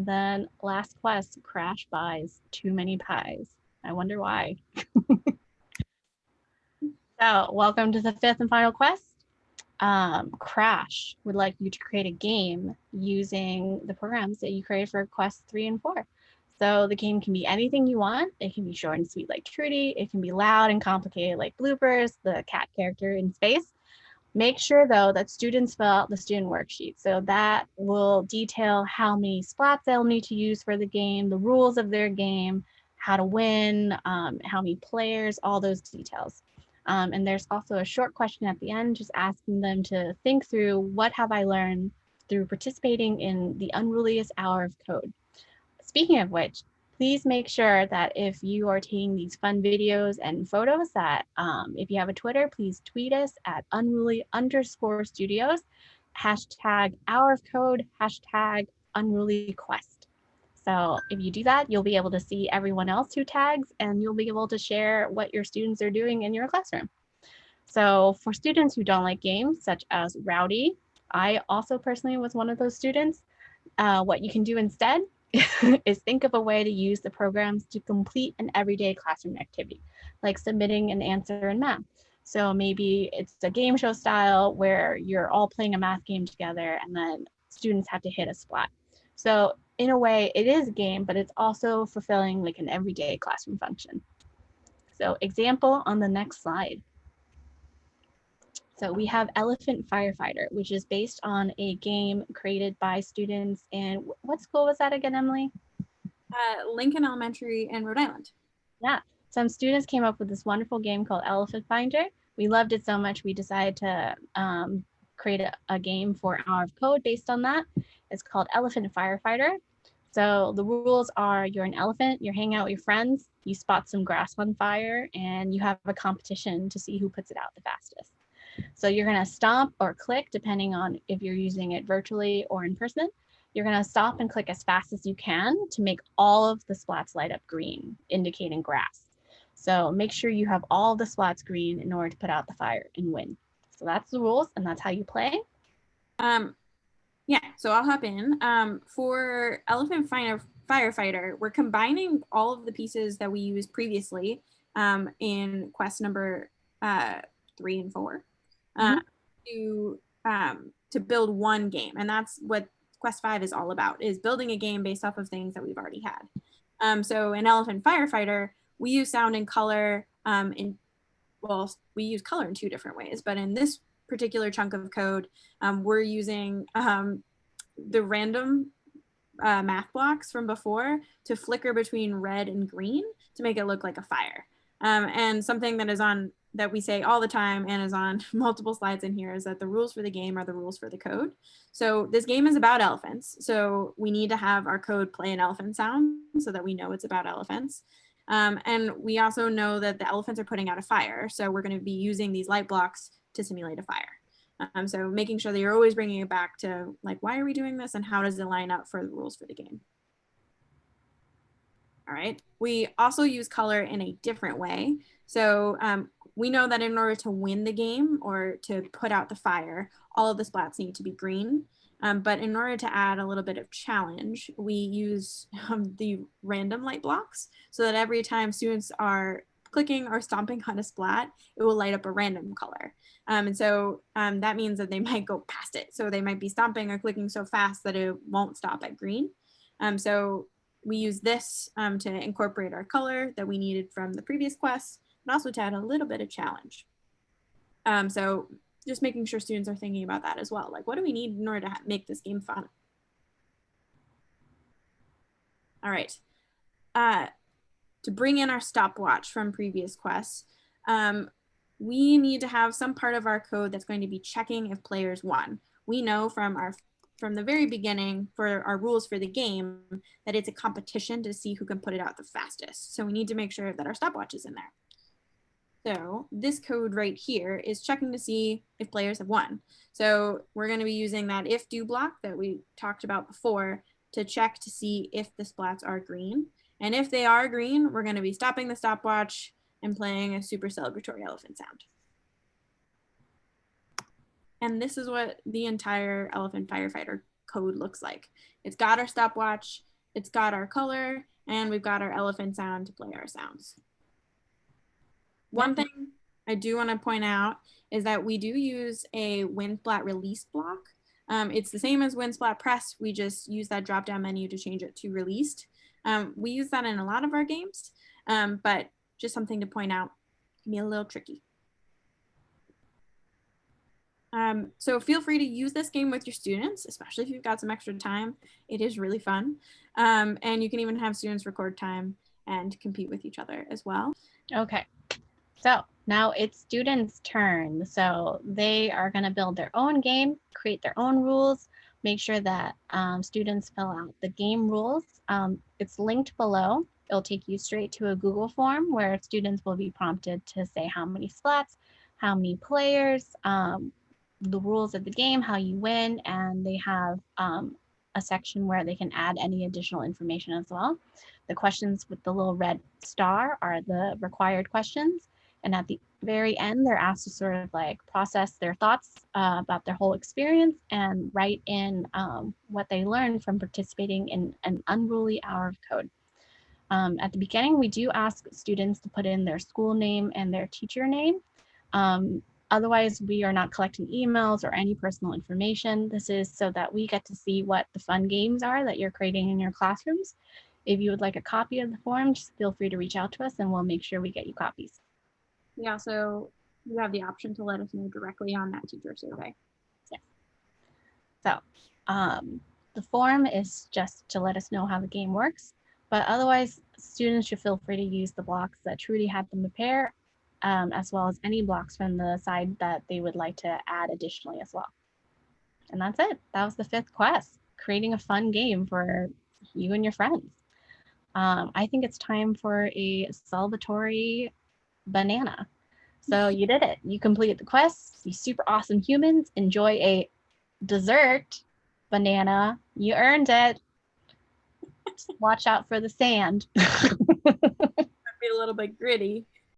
then last quest, Crash buys too many pies. I wonder why. So welcome to the fifth and final quest. Crash would like you to create a game using the programs that you created for quests 3 and 4. So the game can be anything you want. It can be short and sweet like Trudy. It can be loud and complicated like Bloopers, the cat character in space. Make sure though that students fill out the student worksheet. So that will detail how many splats they'll need to use for the game, the rules of their game, how to win, how many players, all those details. And there's also a short question at the end, just asking them to think through what have I learned through participating in the Unruliest Hour of Code. Speaking of which, please make sure that if you are taking these fun videos and photos that if you have a Twitter, please tweet us at unruly_studios, hashtag hour of code, hashtag unruly quest. So if you do that, you'll be able to see everyone else who tags and you'll be able to share what your students are doing in your classroom. So for students who don't like games, such as Rowdy, I also personally was one of those students. What you can do instead is think of a way to use the programs to complete an everyday classroom activity, like submitting an answer in math. So maybe it's a game show style where you're all playing a math game together and then students have to hit a splat. So in a way, it is a game, but it's also fulfilling like an everyday classroom function. So example on the next slide. So we have Elephant Firefighter, which is based on a game created by students in, what school was that again, Emily? Lincoln Elementary in Rhode Island. Yeah, some students came up with this wonderful game called Elephant Finder. We loved it so much, we decided to create a game for Hour of Code based on that. It's called Elephant Firefighter. So the rules are you're an elephant, you're hanging out with your friends, you spot some grass on fire, and you have a competition to see who puts it out the fastest. So you're gonna stomp or click, depending on if you're using it virtually or in person. You're gonna stop and click as fast as you can to make all of the splats light up green, indicating grass. So make sure you have all the splats green in order to put out the fire and win. So that's the rules and that's how you play. Yeah, so I'll hop in. For Elephant Firefighter, we're combining all of the pieces that we used previously in quest number 3 and 4 to build one game. And that's what quest 5 is all about, is building a game based off of things that we've already had. So in Elephant Firefighter, we use sound and color we use color in 2 different ways, but in this particular chunk of code, we're using the random math blocks from before to flicker between red and green to make it look like a fire. And something that we say all the time and is on multiple slides in here is that the rules for the game are the rules for the code. So this game is about elephants. So we need to have our code play an elephant sound so that we know it's about elephants. And we also know that the elephants are putting out a fire. So we're going to be using these light blocks to simulate a fire. So making sure that you're always bringing it back to like, why are we doing this and how does it line up for the rules for the game? All right. We also use color in a different way. So we know that in order to win the game or to put out the fire, all of the splats need to be green. But in order to add a little bit of challenge, we use the random light blocks so that every time students are clicking or stomping on a splat, it will light up a random color. And so that means that they might go past it. So they might be stomping or clicking so fast that it won't stop at green. So we use this to incorporate our color that we needed from the previous quest, but also to add a little bit of challenge. So just making sure students are thinking about that as well. Like, what do we need in order to make this game fun? All right. To bring in our stopwatch from previous quests, we need to have some part of our code that's going to be checking if players won. We know from the very beginning for our rules for the game that it's a competition to see who can put it out the fastest. So we need to make sure that our stopwatch is in there. So this code right here is checking to see if players have won. So we're going to be using that if do block that we talked about before to check to see if the splats are green. And if they are green, we're going to be stopping the stopwatch and playing a super celebratory elephant sound. And this is what the entire Elephant Firefighter code looks like. It's got our stopwatch. It's got our color, and we've got our elephant sound to play our sounds. One thing I do want to point out is that we do use a WinSplat release block. It's the same as WinSplat Press. We just use that drop-down menu to change it to released. We use that in a lot of our games, but just something to point out, can be a little tricky. So feel free to use this game with your students, especially if you've got some extra time. It is really fun. And you can even have students record time and compete with each other as well. Okay. So now it's students' turn. So they are going to build their own game, create their own rules, make sure that students fill out the game rules. It's linked below. It'll take you straight to a Google form where students will be prompted to say how many splats, how many players, the rules of the game, how you win, and they have a section where they can add any additional information as well. The questions with the little red star are the required questions. And at the very end, they're asked to sort of like process their thoughts about their whole experience and write in what they learned from participating in an Unruly hour of code. At the beginning, we do ask students to put in their school name and their teacher name. Otherwise, we are not collecting emails or any personal information. This is so that we get to see what the fun games are that you're creating in your classrooms. If you would like a copy of the form, just feel free to reach out to us and we'll make sure we get you copies. Yeah, so you have the option to let us know directly on that teacher survey. Yes. So the form is just to let us know how the game works, but otherwise students should feel free to use the blocks that Trudy had them prepare, as well as any blocks from the side that they would like to add additionally as well. And that's it. That was the 5th quest, creating a fun game for you and your friends. I think it's time for a celebratory banana. So you did it. You completed the quest. You super awesome humans. Enjoy a dessert banana. You earned it. Just watch out for the sand. Might be a little bit gritty.